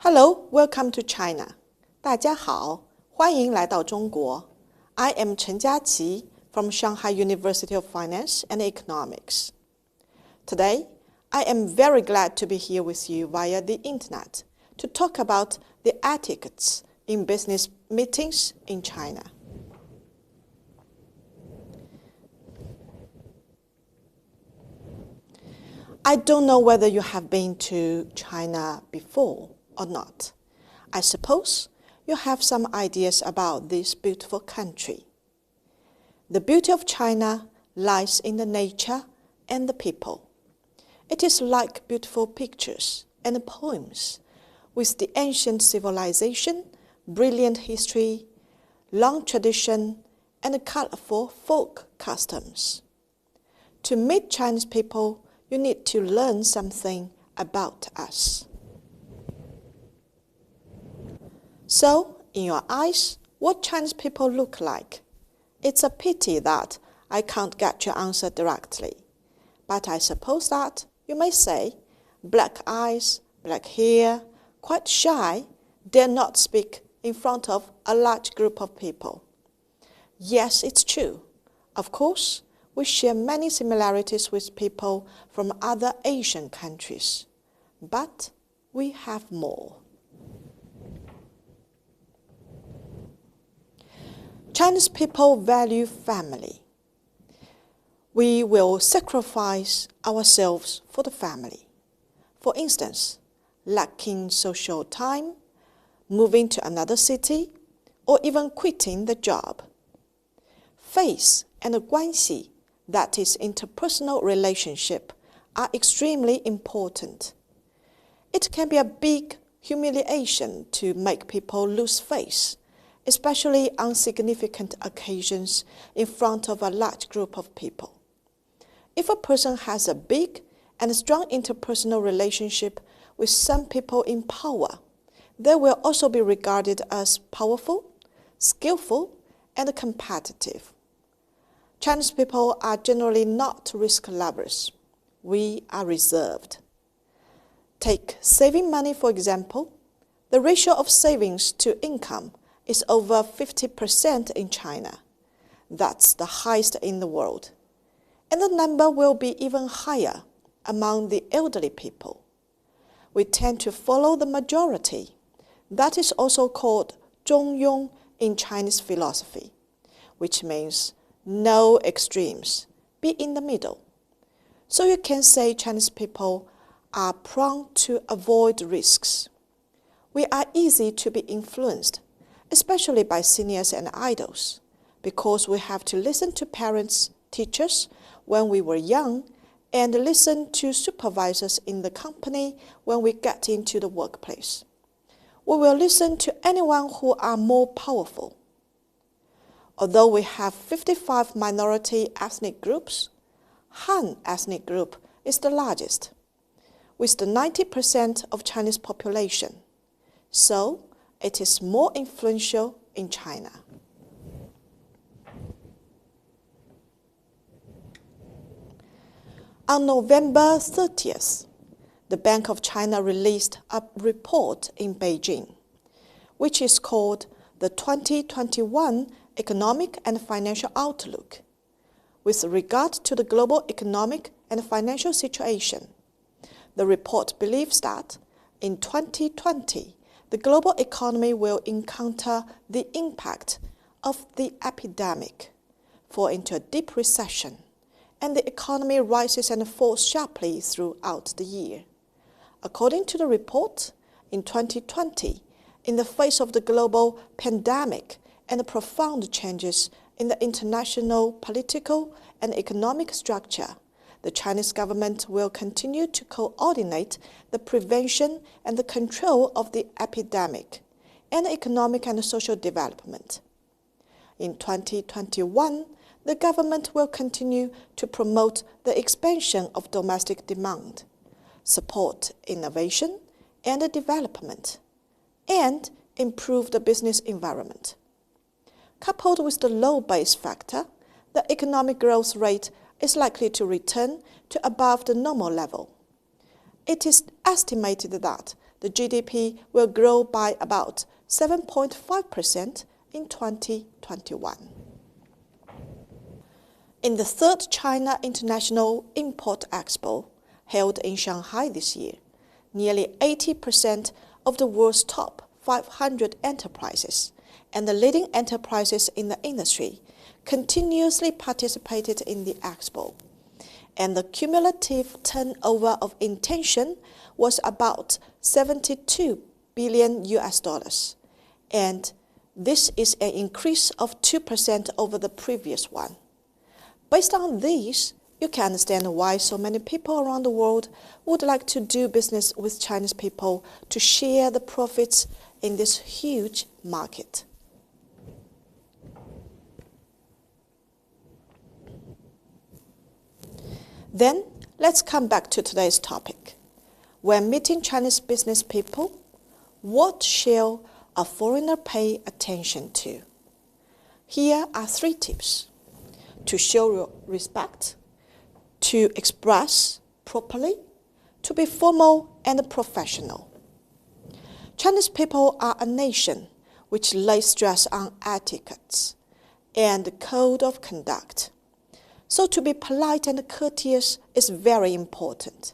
Hello, welcome to China. 大家好，欢迎来到中国。I am Chen Jiaqi from Shanghai University of Finance and Economics. Today, I am very glad to be here with you via the internet to talk about the etiquettes in business meetings in China. I don't know whether you have been to China before or not. I suppose you have some ideas about this beautiful country. The beauty of China lies in the nature and the people. It is like beautiful pictures and poems with the ancient civilization, brilliant history, long tradition, and colorful folk customs. To meet Chinese people, you need to learn something about us. So, in your eyes, what Chinese people look like? It's a pity that I can't get your answer directly. But I suppose that you may say, black eyes, black hair, quite shy, dare not speak in front of a large group of people. Yes, it's true. Of course, we share many similarities with people from other Asian countries. But we have more. Chinese people value family. We will sacrifice ourselves for the family. For instance, lacking social time, moving to another city, or even quitting the job. Faith and 关系, that is interpersonal relationship, are extremely important. It can be a big humiliation to make people lose faith, especially on significant occasions in front of a large group of people. If a person has a big and strong interpersonal relationship with some people in power, they will also be regarded as powerful, skillful, and competitive. Chinese people are generally not risk lovers. We are reserved. Take saving money, for example. The ratio of savings to income is over 50% in China. That's the highest in the world. And the number will be even higher among the elderly people. We tend to follow the majority. That is also called 中庸 in Chinese philosophy, which means no extremes, be in the middle. So you can say Chinese people are prone to avoid risks. We are easy to be influenced, especially by seniors and idols, because we have to listen to parents, teachers when we were young, and listen to supervisors in the company when we get into the workplace. We will listen to anyone who are more powerful. Although we have 55 minority ethnic groups, Han ethnic group is the largest, with the 90% of Chinese population. So, it is more influential in China. On November 30th, the Bank of China released a report in Beijing, which is called the 2021 Economic and Financial Outlook, with regard to the global economic and financial situation. The report believes that in 2020, the global economy will encounter the impact of the epidemic, fall into a deep recession, and the economy rises and falls sharply throughout the year. According to the report, in 2020, in the face of the global pandemic and the profound changes in the international political and economic structure, the Chinese government will continue to coordinate the prevention and the control of the epidemic and economic and social development. In 2021, the government will continue to promote the expansion of domestic demand, support innovation and development, and improve the business environment. Coupled with the low base factor, the economic growth rate is likely to return to above the normal level. It is estimated that the GDP will grow by about 7.5% in 2021. In the third China International Import Expo, held in Shanghai this year, nearly 80% of the world's top 500 enterprises and the leading enterprises in the industry continuously participated in the expo, and the cumulative turnover of intention was about 72 billion US dollars, and this is an increase of 2% over the previous one. Based on these, you can understand why so many people around the world would like to do business with Chinese people to share the profits in this huge market. Then, let's come back to today's topic. When meeting Chinese business people, what shall a foreigner pay attention to? Here are 3 tips. To show respect, to express properly, to be formal and professional. Chinese people are a nation which lays stress on etiquettes and code of conduct. So to be polite and courteous is very important.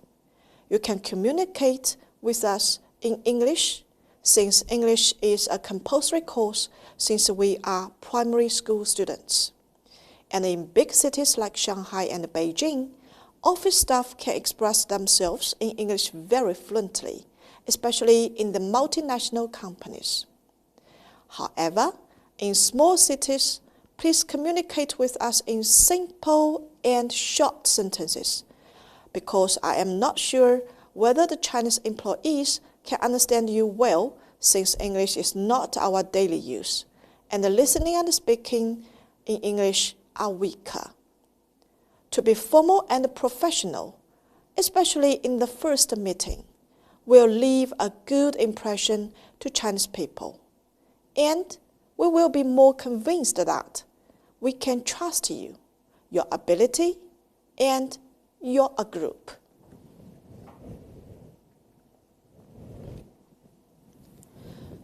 You can communicate with us in English, since English is a compulsory course since we are primary school students. And in big cities like Shanghai and Beijing, office staff can express themselves in English very fluently, especially in the multinational companies. However, in small cities, please communicate with us in simple and short sentences, because I am not sure whether the Chinese employees can understand you well, since English is not our daily use, and the listening and speaking in English are weaker. To be formal and professional, especially in the first meeting, will leave a good impression to Chinese people, and we will be more convinced that we can trust you, your ability, and your group.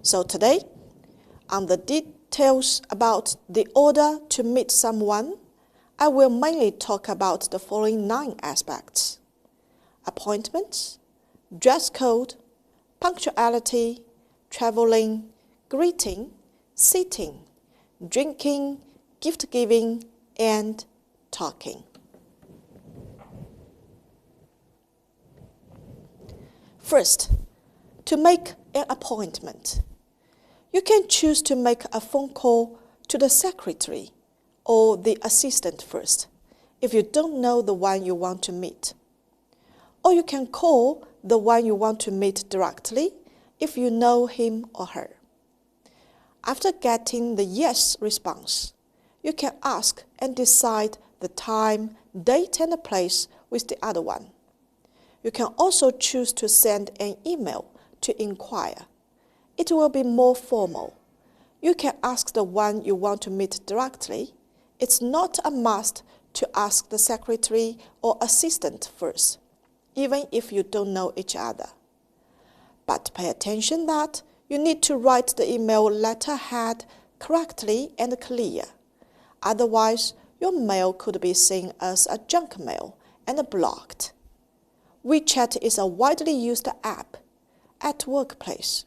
So today, on the details about the order to meet someone, I will mainly talk about the following 9 aspects: appointments, dress code, punctuality, traveling, greeting, sitting, drinking, gift giving, and talking. First, to make an appointment. You can choose to make a phone call to the secretary or the assistant first, if you don't know the one you want to meet. Or you can call the one you want to meet directly if you know him or her. After getting the yes response, you can ask and decide the time, date, and place with the other one. You can also choose to send an email to inquire. It will be more formal. You can ask the one you want to meet directly. It's not a must to ask the secretary or assistant first, even if you don't know each other. But pay attention that you need to write the email letterhead correctly and clear. Otherwise, your mail could be seen as a junk mail and blocked. WeChat is a widely used app at workplace,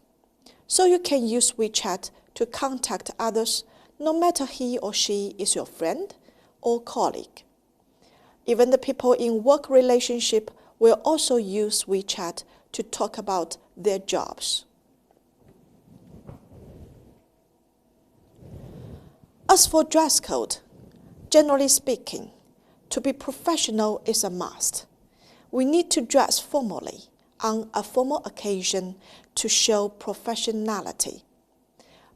so you can use WeChat to contact others, no matter he or she is your friend or colleague. Even the people in work relationship will also use WeChat to talk about their jobs. As for dress code, generally speaking, to be professional is a must. We need to dress formally on a formal occasion to show professionality.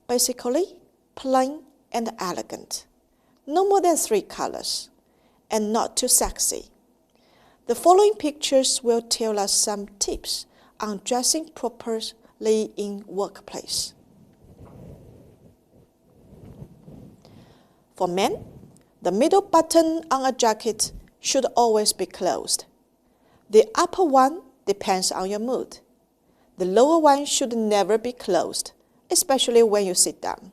Basically, plain and elegant. No more than 3 colors, and not too sexy. The following pictures will tell us some tips on dressing properly in workplace. For men, the middle button on a jacket should always be closed. The upper one depends on your mood. The lower one should never be closed, especially when you sit down.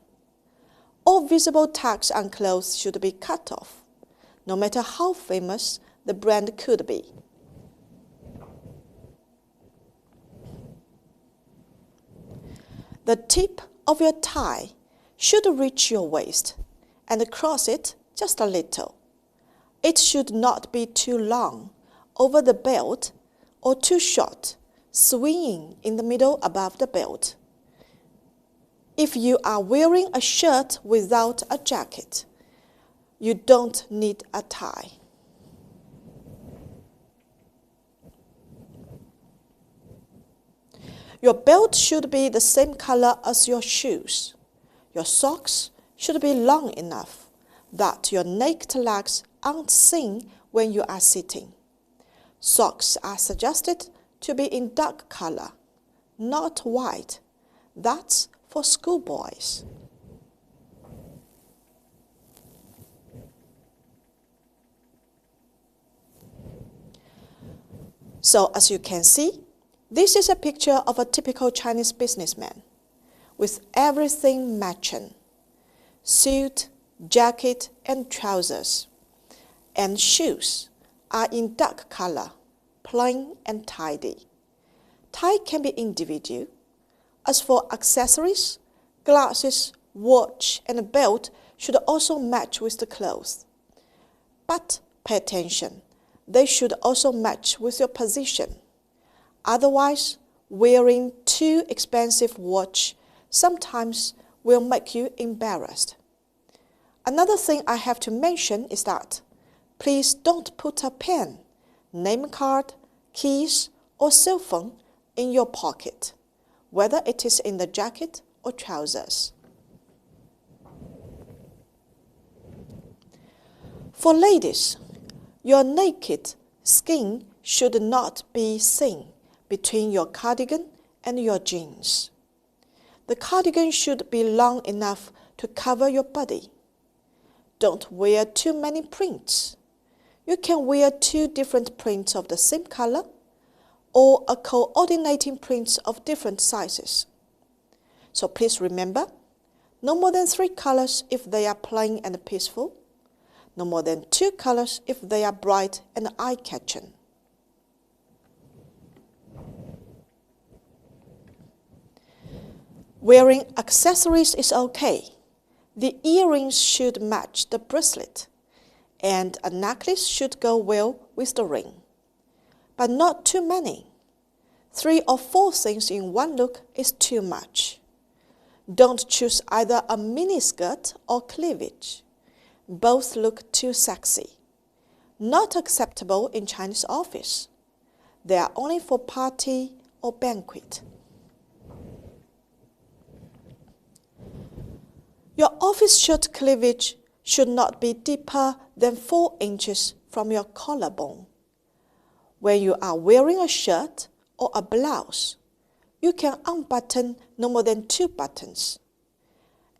All visible tags on clothes should be cut off, no matter how famous the brand could be. The tip of your tie should reach your waist and cross it just a little. It should not be too long over the belt or too short, swinging in the middle above the belt. If you are wearing a shirt without a jacket, you don't need a tie. Your belt should be the same color as your shoes. Your socks should be long enough that your naked legs aren't seen when you are sitting. Socks are suggested to be in dark color, not white. That's for schoolboys. So as you can see, this is a picture of a typical Chinese businessman with everything matching: suit, jacket, and trousers. And shoes are in dark color, plain and tidy. Tie can be individual. As for accessories, glasses, watch, and a belt should also match with the clothes. But pay attention, they should also match with your position. Otherwise, wearing too expensive watch sometimes will make you embarrassed. Another thing I have to mention is that please don't put a pen, name card, keys, or cell phone in your pocket, whether it is in the jacket or trousers. For ladies, your naked skin should not be seen between your cardigan and your jeans. The cardigan should be long enough to cover your body. Don't wear too many prints. You can wear two different prints of the same color or a coordinating prints of different sizes. So please remember, no more than 3 colors if they are plain and peaceful, no more than 2 colors if they are bright and eye-catching. Wearing accessories is okay. The earrings should match the bracelet, and a necklace should go well with the ring. But not too many. 3 or 4 things in one look is too much. Don't choose either a miniskirt or cleavage. Both look too sexy. Not acceptable in Chinese office. They are only for party or banquet. Your office shirt cleavage should not be deeper than 4 inches from your collarbone. When you are wearing a shirt or a blouse, you can unbutton no more than 2 buttons.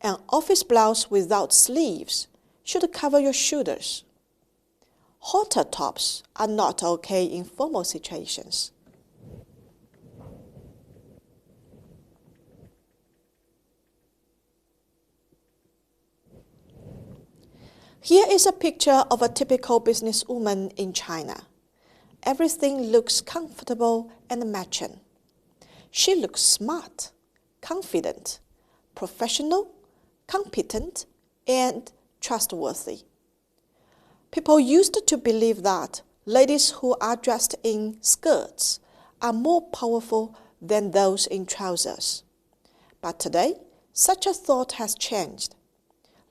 An office blouse without sleeves should cover your shoulders. Halter tops are not okay in formal situations. Here is a picture of a typical businesswoman in China. Everything looks comfortable and matching. She looks smart, confident, professional, competent, and trustworthy. People used to believe that ladies who are dressed in skirts are more powerful than those in trousers. But today, such a thought has changed.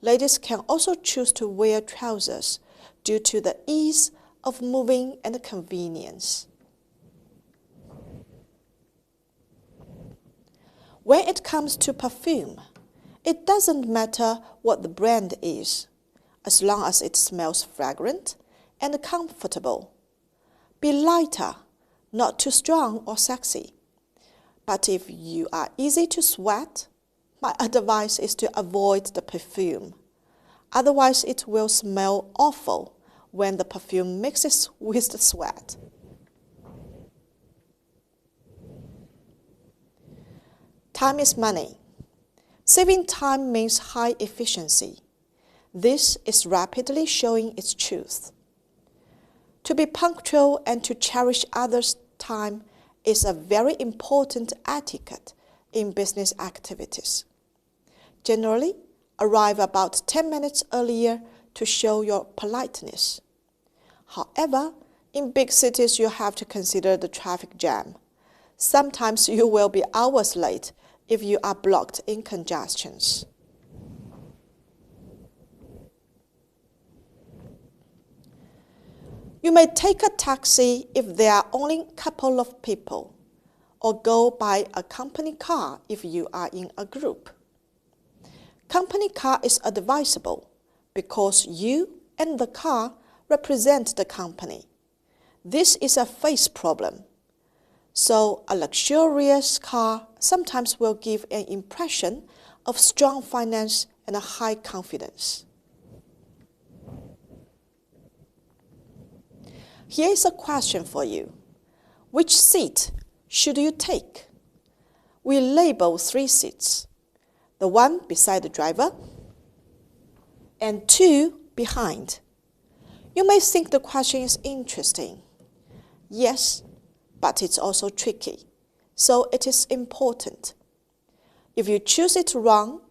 Ladies can also choose to wear trousers due to the ease of moving and convenience. When it comes to perfume, it doesn't matter what the brand is, as long as it smells fragrant and comfortable. Be lighter, not too strong or sexy. But if you are easy to sweat, my advice is to avoid the perfume. Otherwise, it will smell awful when the perfume mixes with the sweat. Time is money. Saving time means high efficiency. This is rapidly showing its truth. To be punctual and to cherish others' time is a very important etiquette in business activities. Generally, arrive about 10 minutes earlier to show your politeness. However, in big cities, you have to consider the traffic jam. Sometimes you will be hours late if you are blocked in congestions. You may take a taxi if there are only a couple of people, or go by a company car if you are in a group. Company car is advisable because you and the car represent the company. This is a face problem. So a luxurious car sometimes will give an impression of strong finance and a high confidence. Here is a question for you. Which seat should you take? We label 3 seats. The one beside the driver and 2 behind. You may think the question is interesting. Yes, but it's also tricky, so it is important. If you choose it wrong,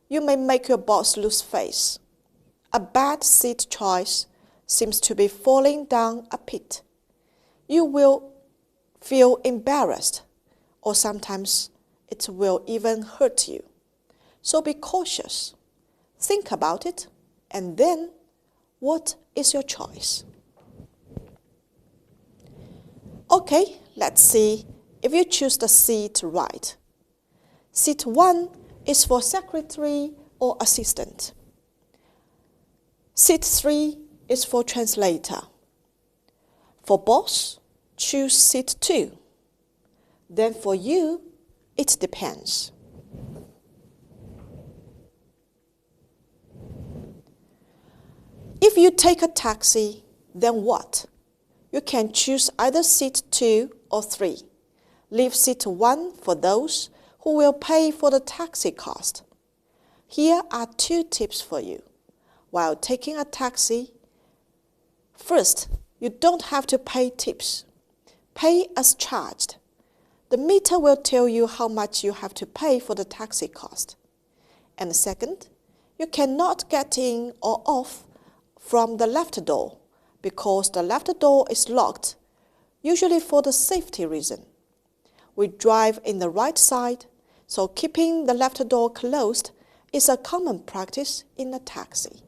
you may make your boss lose face. A bad seat choice seems to be falling down a pit. You will feel embarrassed, or sometimes it will even hurt you. So be cautious. Think about it, and then what is your choice? Okay, let's see if you choose the seat right. Seat 1 is for secretary or assistant. Seat 3 is for translator. For boss, choose seat 2. Then for you, it depends. If you take a taxi, then what? You can choose either seat 2 or 3. Leave seat 1 for those who will pay for the taxi cost. Here are 2 tips for you. While taking a taxi, first, you don't have to pay tips. Pay as charged. The meter will tell you how much you have to pay for the taxi cost. And second, you cannot get in or off from the left door because the left door is locked, usually for the safety reason. We drive in the right side, so keeping the left door closed is a common practice in a taxi.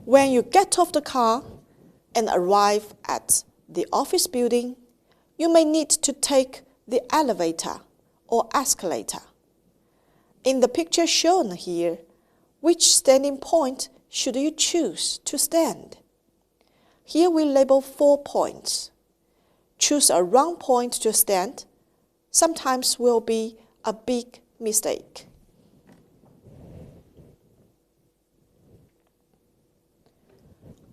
When you get off the car and arrive at the office building, you may need to take the elevator or escalator. In the picture shown here, which standing point should you choose to stand? Here we label 4 points. Choose a wrong point to stand sometimes will be a big mistake.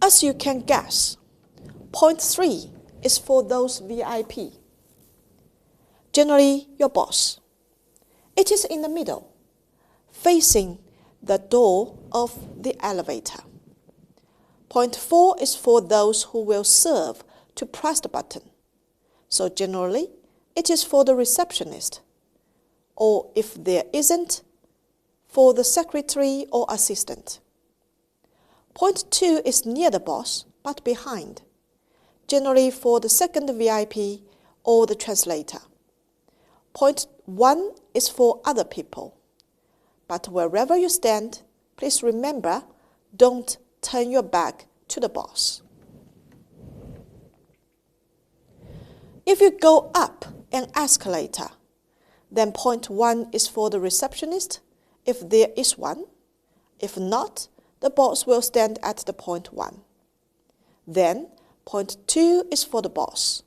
As you can guess, point 3 is for those VIP. Generally, your boss. It is in the middle, facing the door of the elevator. Point 4 is for those who will serve to press the button. So generally, it is for the receptionist, or if there isn't, for the secretary or assistant. Point 2 is near the boss, but behind, generally for the second VIP or the translator. Point 1 is for other people. But wherever you stand, please remember, don't turn your back to the boss. If you go up an escalator, then point 1 is for the receptionist, if there is one. If not, the boss will stand at the point 1. Then, point 2 is for the boss.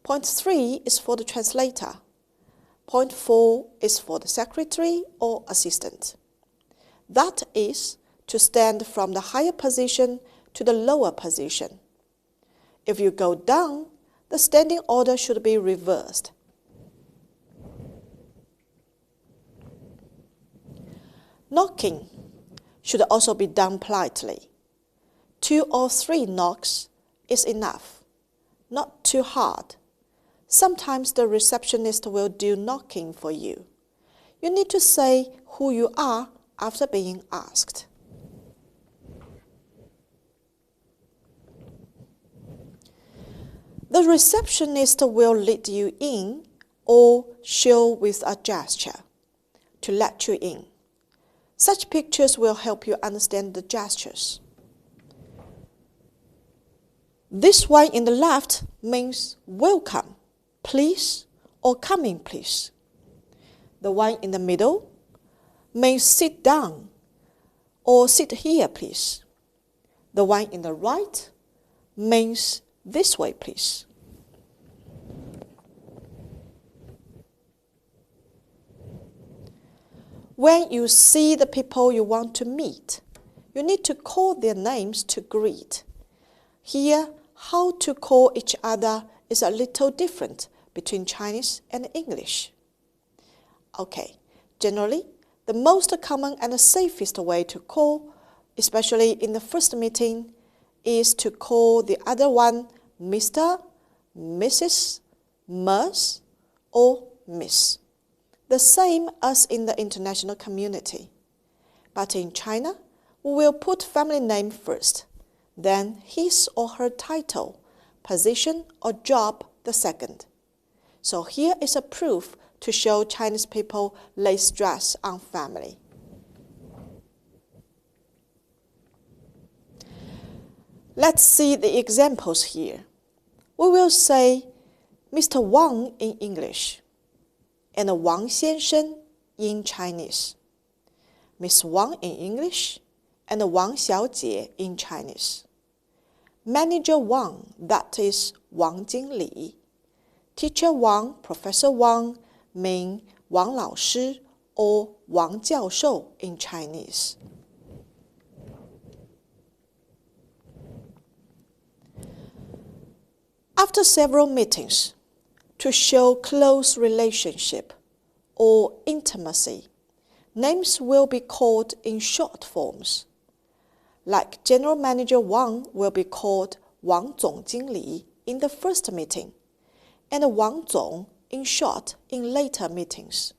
Point 3 is for the translator. Point 4 is for the secretary or assistant. That is to stand from the higher position to the lower position. If you go down, the standing order should be reversed. Knocking should also be done politely. 2 or 3 knocks is enough, not too hard. Sometimes the receptionist will do knocking for you. You need to say who you are after being asked. The receptionist will lead you in or show with a gesture to let you in. Such pictures will help you understand the gestures. This one in the left means welcome, please, or come in, please. The one in the middle means sit down or sit here, please. The one in the right means this way, please. When you see the people you want to meet, you need to call their names to greet. Here, how to call each other is a little different between Chinese and English. Okay, generally, the most common and the safest way to call, especially in the first meeting, is to call the other one Mr., Mrs., Ms., or Miss. The same as in the international community. But in China, we will put family name first, then his or her title, position, or job the second. So here is a proof to show Chinese people lay stress on family. Let's see the examples here. We will say Mr. Wang in English and Wang 先生 in Chinese. Miss Wang in English and Wang 小姐 in Chinese. Manager Wang, that is Wang 经理. Teacher Wang, Professor Wang, mean Wang 老师 or Wang 教授 in Chinese. After several meetings, to show close relationship or intimacy, names will be called in short forms. Like General Manager Wang will be called Wang 总经理 in the first meeting, and Wang 总 in short in later meetings.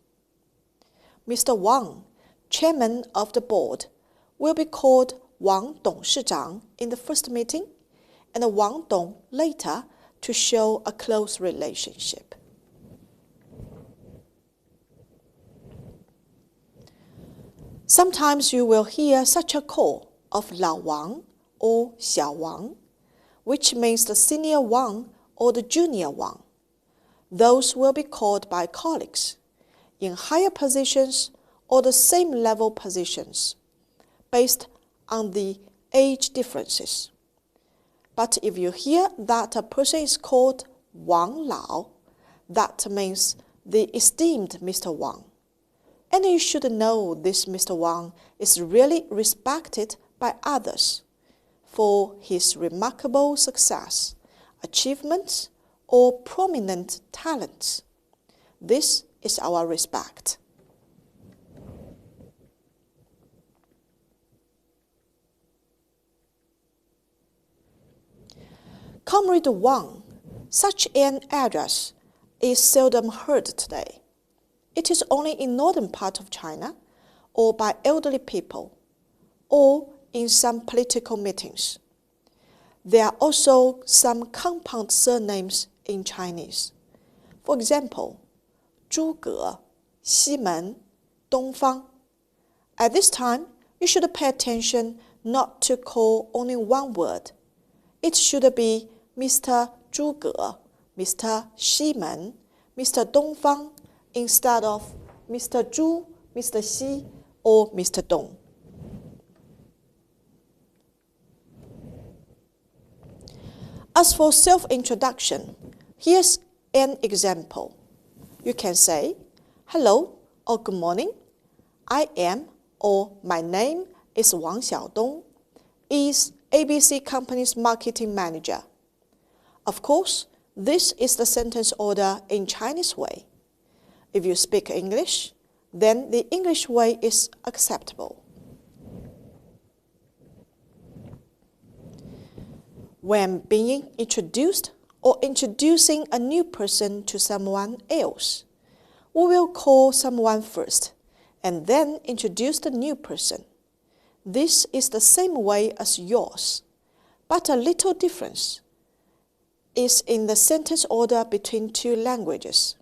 Mr. Wang, Chairman of the Board, will be called Wang 董事长 in the first meeting, and Wang 董 later to show a close relationship. Sometimes you will hear such a call of 老王 or 小王, which means the senior Wang or the junior Wang. Those will be called by colleagues in higher positions or the same level positions, based on the age differences. But if you hear that a person is called Wang Lao, that means the esteemed Mr. Wang. And you should know this Mr. Wang is really respected by others for his remarkable success, achievements, or prominent talents. This is our respect. Comrade Wang, such an address is seldom heard today. It is only in northern part of China, or by elderly people, or in some political meetings. There are also some compound surnames in Chinese. For example, 诸葛, 西门, 东方. At this time, you should pay attention not to call only one word. It should be Mr. 诸葛, Mr. 西门, Mr. 东方, instead of Mr. 朱, Mr. 西, or Mr. Dong. As for self-introduction, here's an example. You can say, hello or good morning. I am or my name is Wang Xiaodong, is ABC Company's marketing manager. Of course, This is the sentence order in Chinese way. If you speak English, then the English way is acceptable. When being introduced or introducing a new person to someone else, we will call someone first and then introduce the new person. This is the same way as yours, but a little difference is in the sentence order between two languages.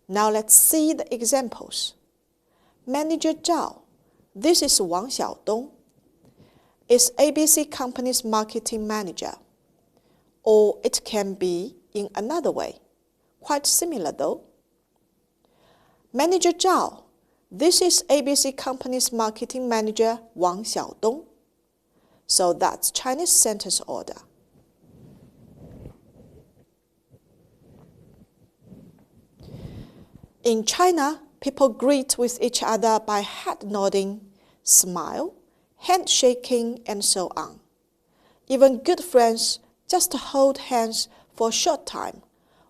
Now let's see the examples. Manager Zhao, this is Wang Xiaodong, is ABC Company's marketing manager. Or it can be in another way, quite similar though. Manager Zhao, this is ABC Company's marketing manager Wang Xiaodong. So that's Chinese sentence order. In China, people greet with each other by head nodding, smile, handshaking, and so on. Even good friends just hold hands for a short time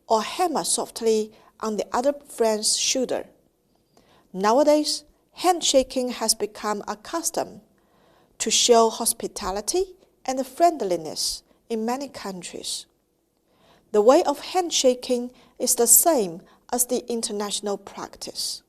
or hammer softly on the other friend's shoulder. Nowadays, handshaking has become a custom to show hospitality and friendliness in many countries. The way of handshaking is the same as the international practice.